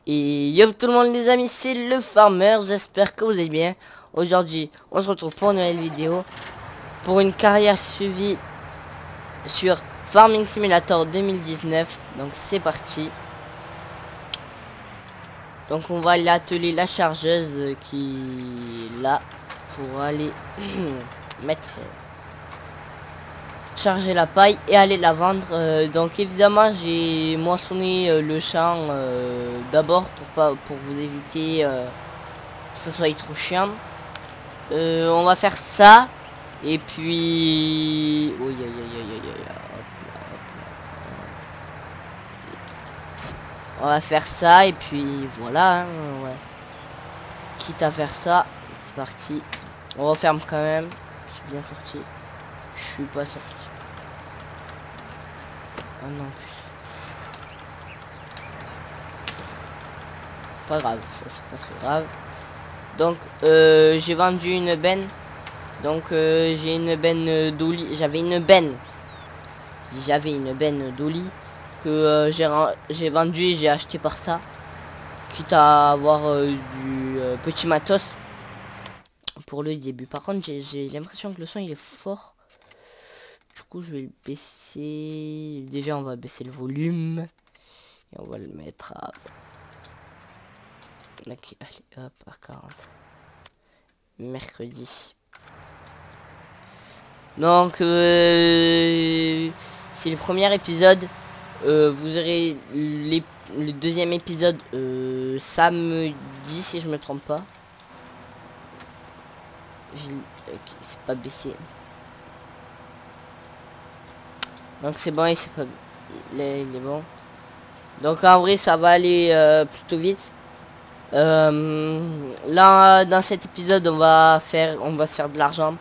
Et yo tout le monde les amis, c'est le Farmer, j'espère que vous allez bien. Aujourd'hui, on se retrouve pour une nouvelle vidéo, pour une carrière suivie sur Farming Simulator 2019. Donc c'est parti. Donc on va aller atteler la chargeuse qui est là pour aller mettre charger la paille et aller la vendre. Donc évidemment j'ai moissonné le champ d'abord pour vous éviter que ce soit trop chiant. On va faire ça et puis oui, on va faire ça et puis voilà, hein, ouais. Quitte à faire ça, c'est parti. On referme quand même. Je suis bien sorti. Je suis pas sorti. Ah non. Pas grave, ça c'est pas très grave. Donc j'ai vendu une benne. Donc j'ai une benne d'Oli. J'avais une benne d'Oli que j'ai vendu et j'ai acheté par ça. Quitte à avoir du petit matos pour le début. Par contre j'ai l'impression que le son il est fort. Du coup je vais le baisser. Déjà on va baisser le volume. Et on va le mettre à... Ok, allez hop à 40. Mercredi. Donc c'est le premier épisode. Vous aurez le deuxième épisode samedi si je me trompe pas. Okay, c'est pas baissé. Donc c'est bon, c'est pas... il est bon. Donc en vrai ça va aller plutôt vite. Là dans cet épisode on va se faire de l'argent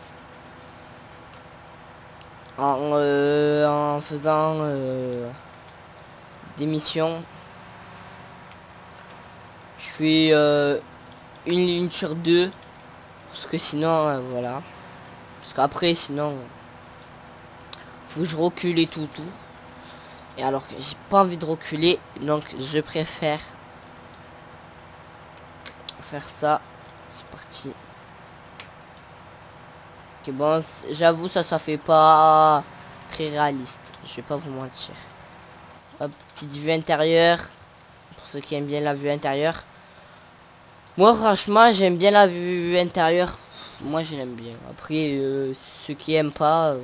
en faisant des missions. Je fais une ligne sur deux parce que sinon voilà, parce qu'après sinon faut que je recule et tout et alors que j'ai pas envie de reculer, donc je préfère faire ça. C'est parti. Ok, bon, j'avoue ça fait pas très réaliste, je vais pas vous mentir. Hop, petite vue intérieure pour ceux qui aiment bien la vue intérieure. Moi franchement j'aime bien la vue intérieure. Moi je l'aime bien. Après ceux qui aiment pas,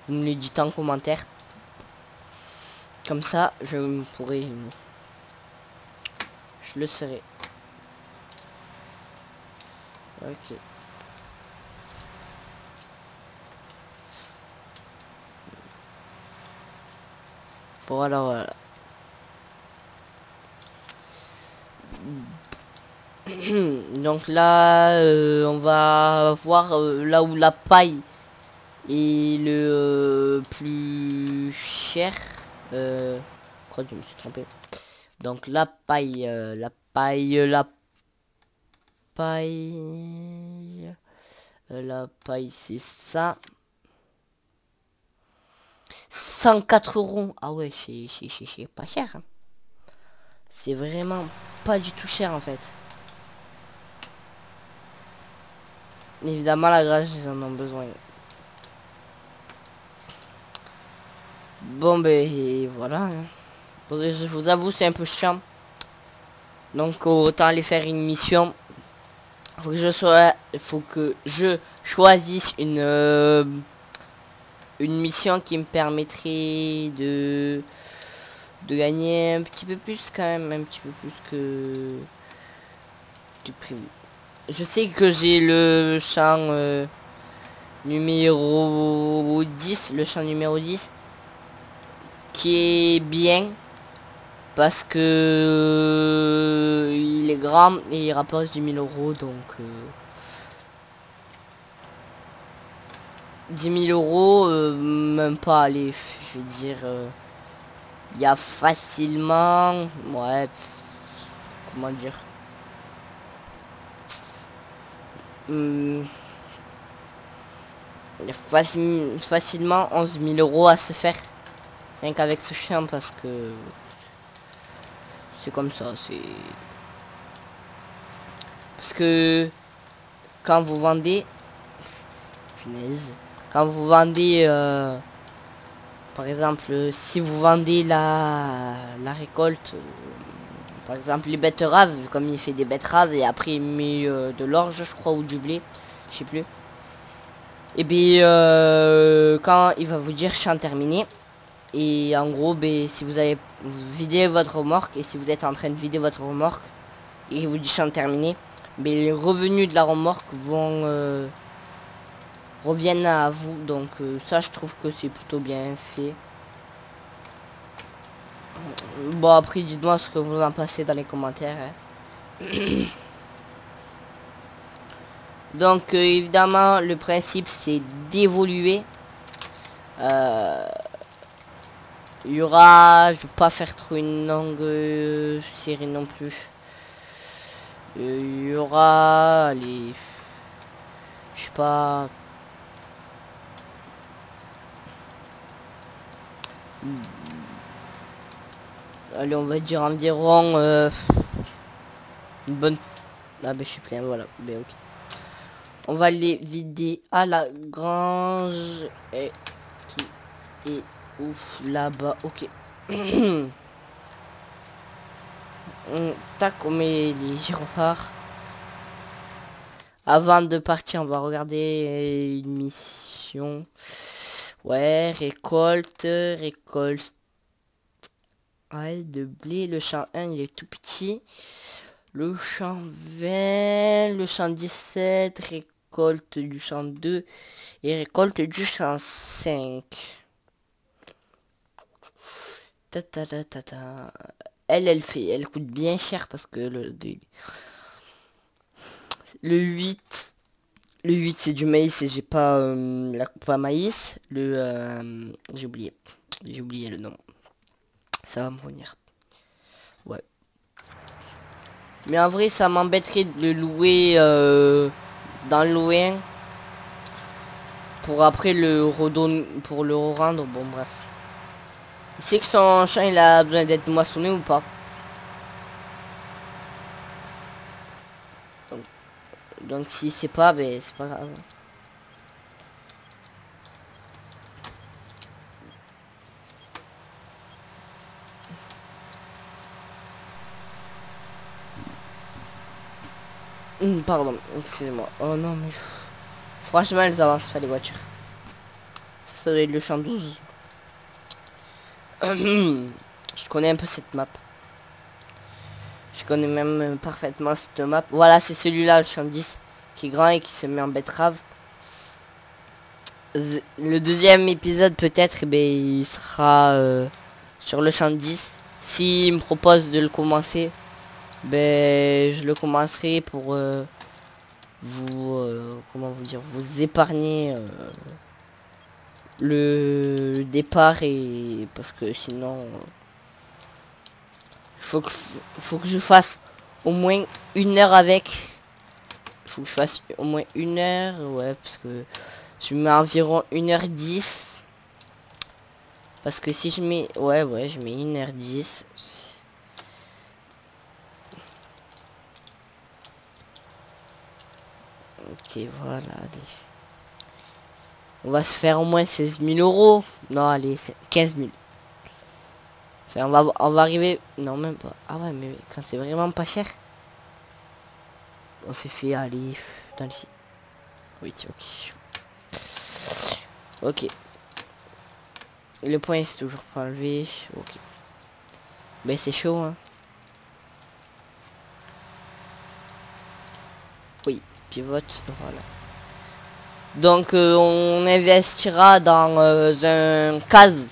vous me le dites en commentaire. Comme ça je pourrais... Je le serai. Ok. Voilà, voilà. Donc là on va voir là où la paille est le plus cher. Je crois que je me suis trompé. Donc la paille c'est ça. 104 €. Ah ouais, c'est pas cher, hein. C'est vraiment pas du tout cher en fait. Évidemment la grâce ils en ont besoin. Bon ben voilà, hein. Je vous avoue c'est un peu chiant. Donc autant aller faire une mission. Faut que je choisisse une mission qui me permettrait de gagner un petit peu plus quand même, un petit peu plus que du prévu. Je sais que j'ai le champ numéro 10, qui est bien parce que il est grand et il rapporte 10 000 €, donc 10 000 €, même pas, allez, je veux dire, il y a facilement, ouais, comment dire, il y a facilement 11 000 € à se faire, rien qu'avec ce chien, parce que c'est comme ça, c'est... Parce que quand vous vendez, punaise, quand vous vendez, par exemple, si vous vendez la récolte, par exemple les betteraves, comme il fait des betteraves et après il met de l'orge, je crois, ou du blé, je sais plus. Et bien, quand il va vous dire champ terminé, et en gros, ben, si vous avez vidé votre remorque, et si vous êtes en train de vider votre remorque, et il vous dit champ terminé, mais les revenus de la remorque vont reviennent à vous. Donc ça, je trouve que c'est plutôt bien fait. Bon, après, dites-moi ce que vous en pensez dans les commentaires. Hein. Donc évidemment, le principe c'est d'évoluer. Il y aura, je vais pas faire trop une longue série non plus. Il y aura les, je sais pas, allez, on va dire environ une bonne, ah ben je suis plein, voilà, ben ok. On va les vider à la grange et qui est ouf là-bas, ok. Tac, on met les gyrophares. Avant de partir, on va regarder une mission. Ouais, récolte. Ouais, de blé. Le champ 1, il est tout petit. Le champ 20, le champ 17, récolte du champ 2 et récolte du champ 5. Ta ta ta ta ta. Elle coûte bien cher parce que le 8 c'est du maïs et j'ai pas la coupe à maïs. J'ai oublié le nom. Ça va me revenir. Ouais. Mais en vrai ça m'embêterait de le louer dans le loin. Pour après le redonner, pour le rendre, bon bref. C'est que son champ il a besoin d'être moissonné ou pas. Donc si c'est pas, ben c'est pas grave. Pardon, excusez-moi. Oh non mais... Franchement elles avancent pas les voitures. Ça doit être le champ 12. Je connais un peu cette map. Je connais même parfaitement cette map. Voilà, c'est celui-là, le champ 10, qui est grand et qui se met en betterave. Le deuxième épisode, peut-être, ben, il sera sur le champ 10. S'il me propose de le commencer, ben, je le commencerai pour comment vous dire, vous épargner le départ et parce que sinon... Faut que je fasse au moins 1 heure avec. Faut que je fasse au moins 1 heure. Ouais, parce que je mets environ 1h10. Parce que si je mets... Ouais, je mets 1h10. Ok, voilà, allez. On va se faire au moins 16 000 euros. Non, allez, 15 000. Enfin, on va arriver... Non, même pas. Ah ouais, mais quand c'est vraiment pas cher... On s'est fait aller dans le... Oui, ok. Ok. Le point c'est toujours pas enlevé. Ok. Mais c'est chaud, hein. Oui, pivote, voilà. Donc on investira dans un case.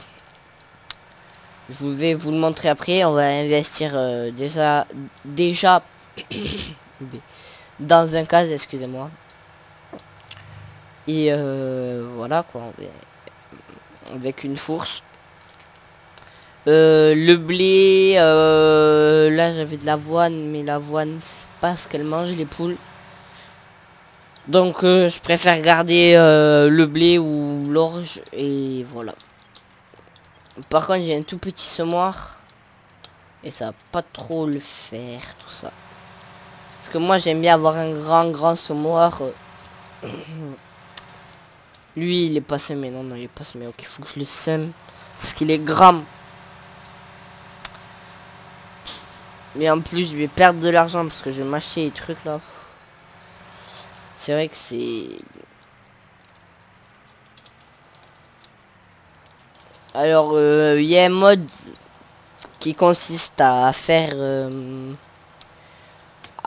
Je vais vous le montrer après. On va investir déjà dans un case, excusez-moi. Et voilà quoi. Avec une fourche. Le blé, là j'avais de l'avoine, mais l'avoine c'est pas ce qu'elle mange les poules. Donc je préfère garder le blé ou l'orge et voilà. Par contre j'ai un tout petit semoir et ça va pas trop le faire tout ça. Parce que moi j'aime bien avoir un grand semoir. Lui il est pas semé, non il est pas semé, ok faut que je le sème. Parce qu'il est grand. Mais en plus je vais perdre de l'argent parce que je vais m'acheter des trucs là. C'est vrai que c'est... Alors il y a un mode qui consiste à faire...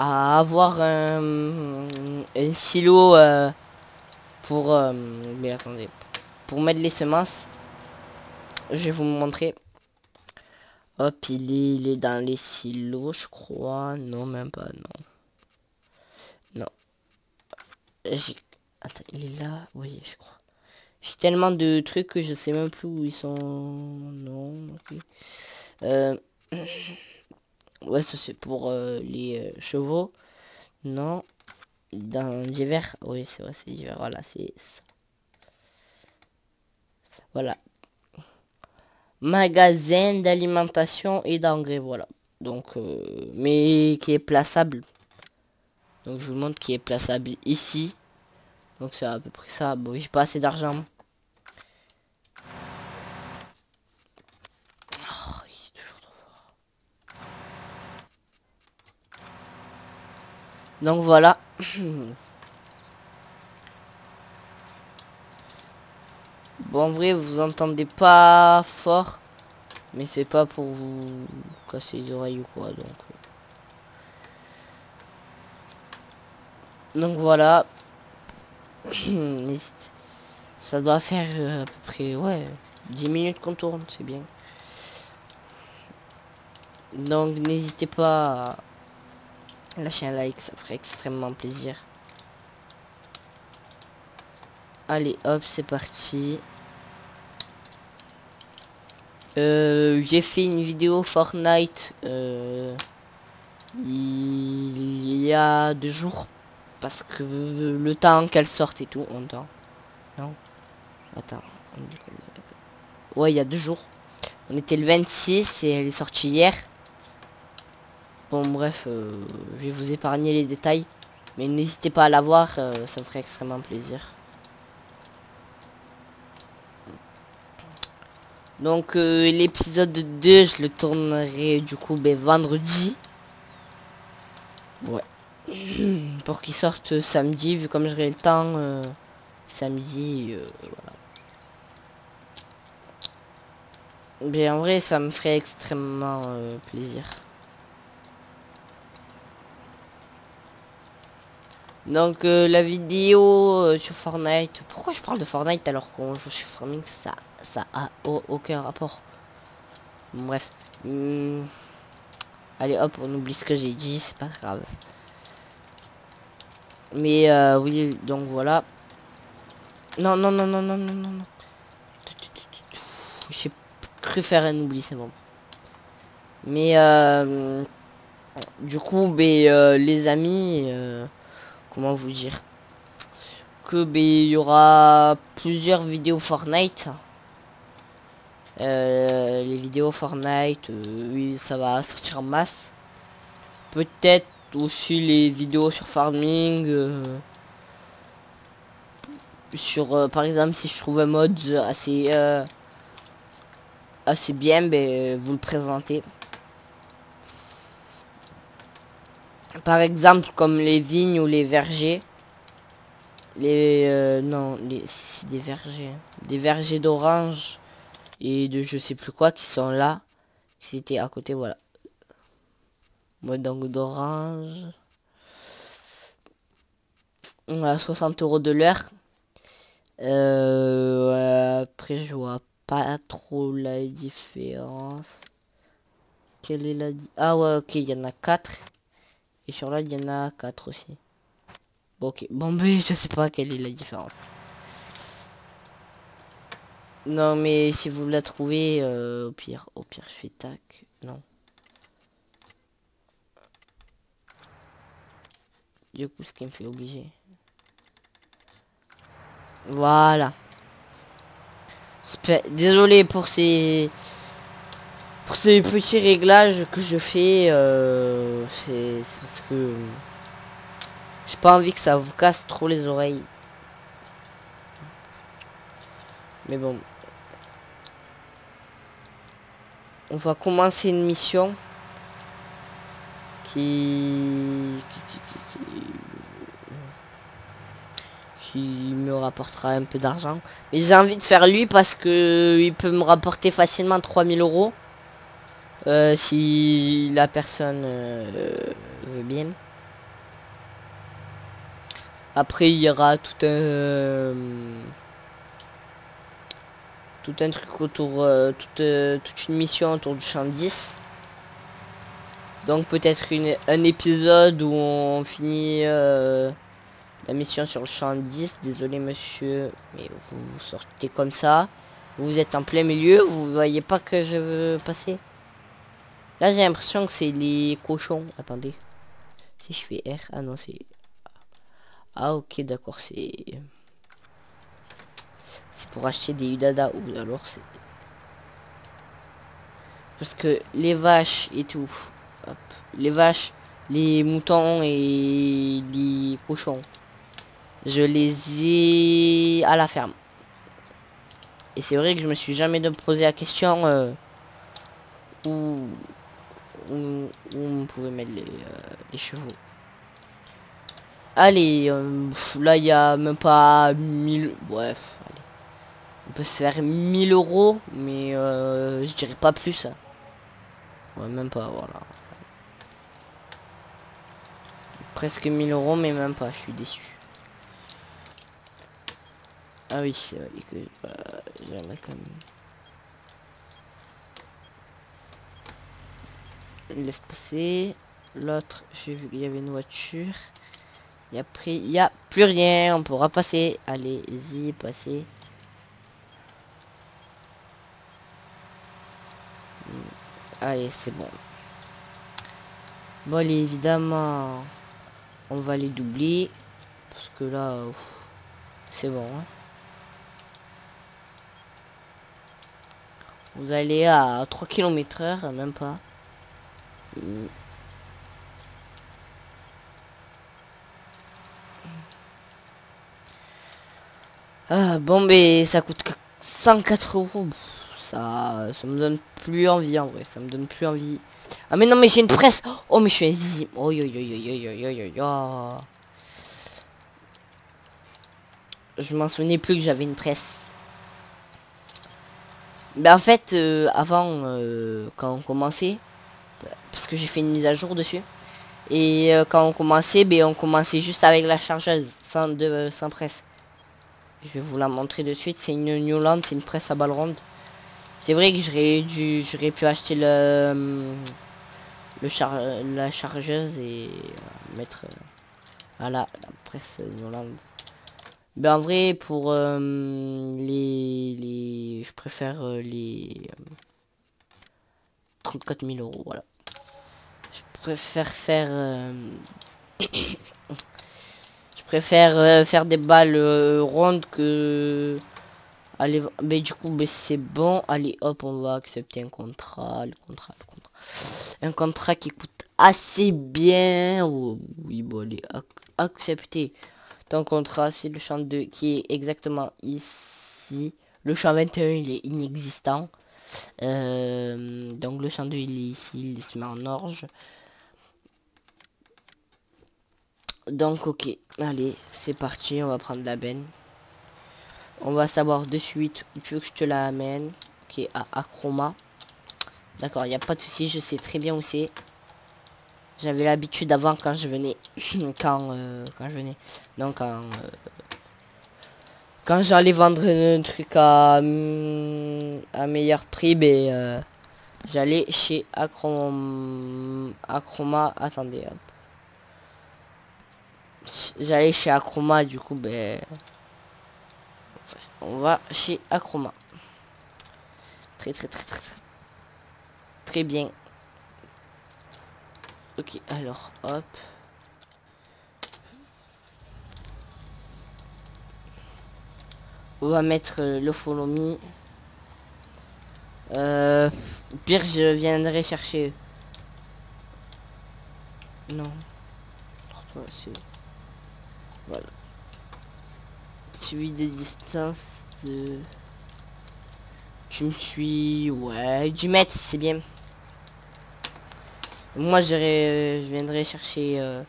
à avoir un silo pour... mais attendez. Pour mettre les semences. Je vais vous montrer. Hop, il est dans les silos, je crois. Non, même pas, non. Non. Attends, il est là. Oui, je crois. J'ai tellement de trucs que je sais même plus où ils sont. Non, ok. Ouais, ça c'est pour les chevaux. Non. Dans l'hiver. Oui, c'est vrai, c'est l'hiver. Voilà, c'est ça. Voilà. Magasin d'alimentation et d'engrais, voilà. Donc, mais qui est plaçable. Donc, je vous montre qui est plaçable ici. Donc, c'est à peu près ça. Bon, j'ai pas assez d'argent. Oh, il est toujours trop fort. Donc, voilà. Bon, en vrai, vous entendez pas fort. Mais c'est pas pour vous casser les oreilles ou quoi. Donc voilà. Ça doit faire à peu près, ouais, 10 minutes qu'on tourne, c'est bien. Donc n'hésitez pas à lâcher un like, ça ferait extrêmement plaisir. Allez, hop, c'est parti. J'ai fait une vidéo Fortnite il y a 2 jours. Parce que le temps qu'elle sorte et tout, on dort. Non. Attends. Ouais, il y a 2 jours. On était le 26 et elle est sortie hier. Bon, bref, je vais vous épargner les détails. Mais n'hésitez pas à la voir, ça me ferait extrêmement plaisir. Donc, l'épisode 2, je le tournerai du coup vendredi. Ouais. Pour qu'il sorte samedi, vu comme j'aurai le temps samedi. Voilà. Mais en vrai, ça me ferait extrêmement plaisir. Donc la vidéo sur Fortnite. Pourquoi je parle de Fortnite alors qu'on joue sur Farming? Ça a aucun rapport. Bon, bref. Allez hop, on oublie ce que j'ai dit, c'est pas grave. Mais oui, donc voilà. Non, non, non, non, non, non, non, non. J'ai cru faire un oubli, c'est bon. Mais du coup, les amis, comment vous dire, que il y aura plusieurs vidéos Fortnite. Les vidéos Fortnite, oui, ça va sortir en masse. Peut-être aussi les vidéos sur farming. Sur par exemple, si je trouve un mode assez bien, vous le présentez. Par exemple, comme les vignes ou les vergers. Non, des vergers. Des vergers d'orange et de je sais plus quoi qui sont là. C'était à côté, voilà. Moi donc d'orange. On a 60 € de l'heure. Après je vois pas trop la différence. Quelle est la ah ouais, ok, il y en a 4. Et sur là il y en a 4 aussi. Bon, ok, bon mais je sais pas quelle est la différence. Non mais si vous la trouvez, au pire je fais tac. Non. Du coup ce qui me fait obliger. Voilà. Désolé pour ces petits réglages que je fais. C'est parce que J'ai pas envie que ça vous casse trop les oreilles. Mais bon. On va commencer une mission qui me rapportera un peu d'argent. Mais j'ai envie de faire lui parce que il peut me rapporter facilement 3000 euros. Si la personne veut bien. Après il y aura tout un truc autour, toute une mission autour du champ 10. Donc peut-être un épisode où on finit la mission sur le champ 10. Désolé monsieur, mais vous sortez comme ça. Vous êtes en plein milieu, vous voyez pas que je veux passer. Là j'ai l'impression que c'est les cochons. Attendez. Si je fais R, ah non c'est... Ah ok d'accord, c'est pour acheter des udada ou alors c'est... Parce que les vaches et tout, hop, les vaches, les moutons et les cochons, je les ai à la ferme. Et c'est vrai que je me suis jamais posé la question où on pouvait mettre les chevaux. Allez, là il y a même pas 1000, bref, allez. On peut se faire 1000 euros, mais je dirais pas plus. Hein. Ouais, même pas, voilà. Presque 1000 euros, mais même pas, je suis déçu. Ah oui, c'est vrai que j'aimerais quand même. Laisse passer. L'autre, j'ai vu qu'il y avait une voiture. Et après, il n'y a plus rien, on pourra passer. Allez-y, passez. Allez, c'est bon. Bon, allez, évidemment, on va les doubler. Parce que là, c'est bon. Hein. Vous allez à 3 km/h, même pas. Ah, bon, mais ça coûte 104 euros. Ça me donne plus envie en vrai. Ça me donne plus envie. Ah, mais non, mais j'ai une presse. Oh, mais je suis un zizi. Oh, yo, yo, yo, yo, yo, yo, yo, yo. Je m'en souvenais plus que j'avais une presse. Mais en fait, avant, quand on commençait, parce que j'ai fait une mise à jour dessus. Et quand on commençait, ben, on commençait juste avec la chargeuse, sans presse. Je vais vous la montrer de suite. C'est une Newland, c'est une presse à balle ronde. C'est vrai que j'aurais pu acheter la chargeuse et mettre voilà, la presse Newland. Ben en vrai pour je préfère les 34 000 euros, voilà. Je préfère faire je préfère faire des balles rondes que allez. Mais du coup, c'est bon. Allez hop, on va accepter un contrat. Le contrat. Un contrat qui coûte assez bien. Oh, oui, bon, allez, accepter. Ton contrat, c'est le champ 2 qui est exactement ici. Le champ 21, il est inexistant. Donc le champ 2, il est ici. Il se met en orge. Donc ok, allez, c'est parti. On va prendre la benne. On va savoir de suite où tu veux que je te la amène. Qui est à Acroma. D'accord, il n'y a pas de souci, je sais très bien où c'est. J'avais l'habitude avant quand je venais. quand je venais. Non, quand j'allais vendre un truc à meilleur prix, ben j'allais chez Acroma. Attendez. Hop. J'allais chez Acroma, du coup, ben on va chez Acroma. Très bien. Ok, alors, hop. On va mettre le follow me. Pire, je viendrai chercher. Non. Voilà. Celui de distance de... Tu me suis... Ouais, 10 mètres, c'est bien. Moi, je viendrai chercher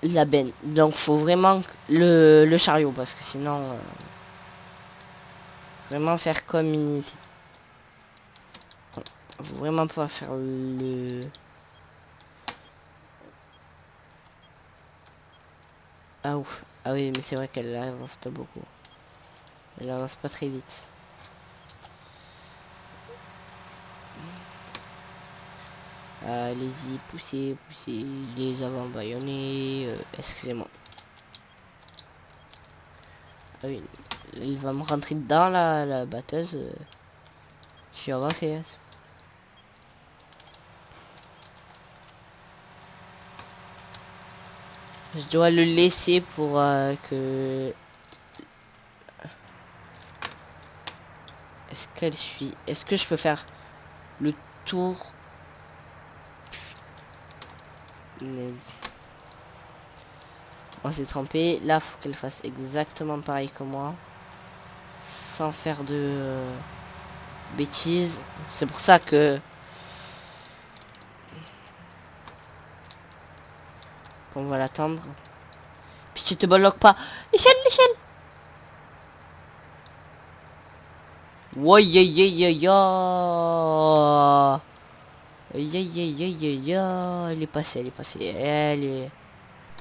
la benne. Donc, faut vraiment le chariot, parce que sinon... vraiment faire comme il... Faut vraiment pas faire le... Ah ouf. Ah oui, mais c'est vrai qu'elle avance pas beaucoup. Elle avance pas très vite. Allez-y, poussez, poussez les avant bâillonnés. Excusez-moi. Ah oui, il va me rentrer dans la batteuse. Je suis avancé. Je dois le laisser pour que... Est-ce qu'elle suit? Est-ce que je peux faire le tour? On s'est trompé. Là, faut qu'elle fasse exactement pareil que moi. Sans faire de bêtises. C'est pour ça que... On va l'attendre. Puis tu te bloques pas. L'échelle, l'échelle. Ouais, ya, ya, ya, ya. Ya, ya, ya, ya, ya. Elle est passée, elle est passée. Elle est...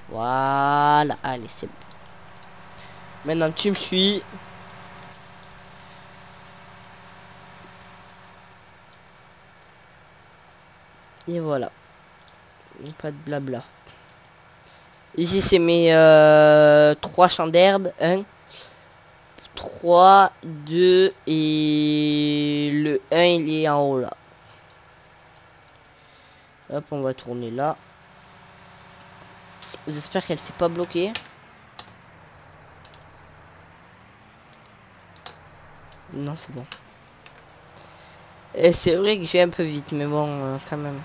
Voilà. Allez, c'est bon. Maintenant, tu me suis. Et voilà. Pas de blabla. Ici, c'est mes 3 champs d'herbe. 1, 3, 2 et le 1 il est en haut là. Hop, on va tourner là. J'espère qu'elle s'est pas bloquée. Non, c'est bon. Et c'est vrai que j'ai un peu vite, mais bon, quand même.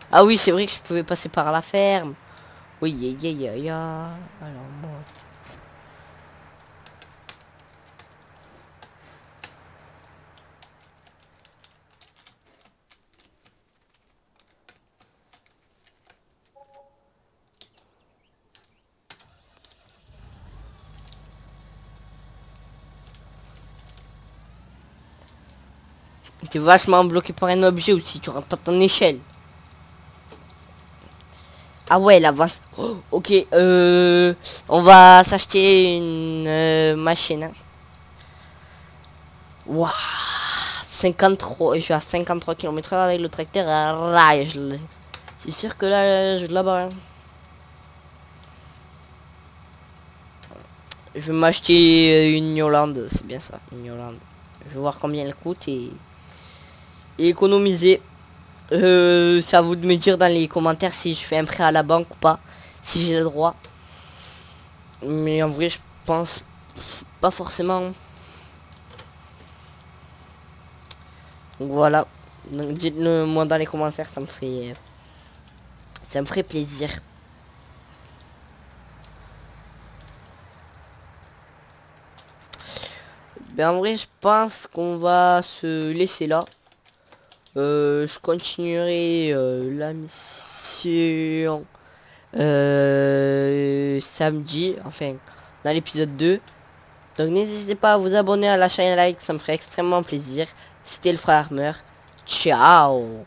Ah oui, c'est vrai que je pouvais passer par la ferme. Oui, ya. Alors, moi... T'es vachement bloqué par un objet aussi, tu rentres pas ton échelle. Ah ouais, elle avance. Oh, ok, on va s'acheter une machine. Hein. Waouh, 53, je suis à 53 km/h avec le tracteur. C'est sûr que là, je vais là-bas. Hein. Je vais m'acheter une Yolande, c'est bien ça, une Yolande. Je vais voir combien elle coûte et économiser. C'est à vous de me dire dans les commentaires si je fais un prêt à la banque ou pas, si j'ai le droit. Mais en vrai, je pense pas forcément. Donc voilà. Donc dites-le moi dans les commentaires, ça me ferait plaisir. Ben en vrai, je pense qu'on va se laisser là. Je continuerai la mission samedi, enfin dans l'épisode 2. Donc n'hésitez pas à vous abonner à la chaîne, like, ça me ferait extrêmement plaisir. C'était le frère Armeur. Ciao.